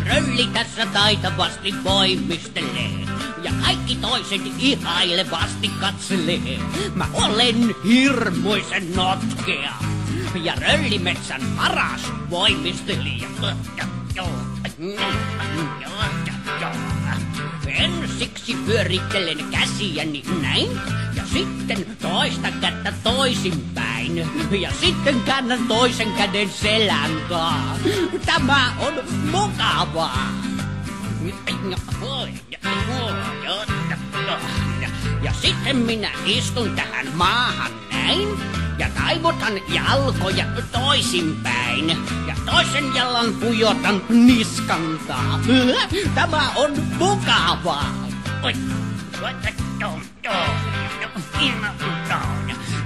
Rölli tässä taitavasti voimistelee ja kaikki toiset ihailevasti katselee. Mä olen hirmuisen notkea ja Röllimetsän paras voimistelija. Ensiksi pyörittelen käsiäni näin ja sitten toista kättä toisinpäin ja sitten käännän toisen käden selän taa. Tämä on mukavaa. Ja sitten minä istun tähän maahan näin ja taivutan jalkoja toisinpäin ja toisen jalan pujotan niskantaa. Tämä on mukavaa.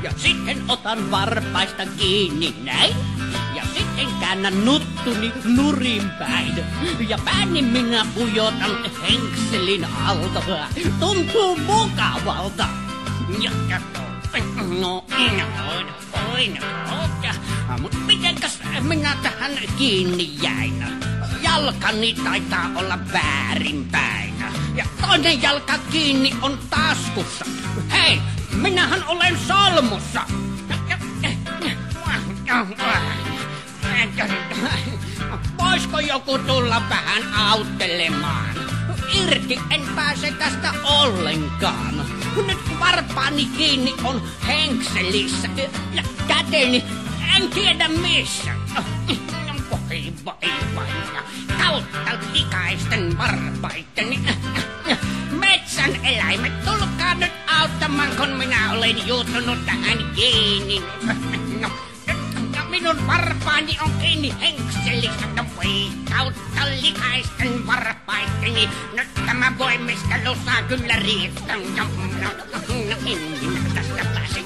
Ja sitten otan varpaista kiinni näin ja sitten käännän nuttuni nurinpäin ja pääni minä pujotan henkselin alta. Tuntuu mukavalta. Mut mitenkäs minä tähän kiinni jäin? Jalkani taitaa olla väärinpäin ja toinen jalka kiinni on taskussa. Hei, minähän olen solmussa. Voisiko joku tulla vähän auttelemaan? Irti en pääse tästä ollenkaan. Nyt varpaani kiinni on henkselissä ja käteni en tiedä missä. Vai. Kautta likaisten varpaiteni. Metsän eläimet, tulkaa nyt auttamaan, kun minä olen juuttunut tähän kiinni. Minun varpaani on kiinni henkselissä. Voi kautta likaisten varpaiteni. Nyt tämä voimistelu saa kyllä riittää. En minä tästä pääse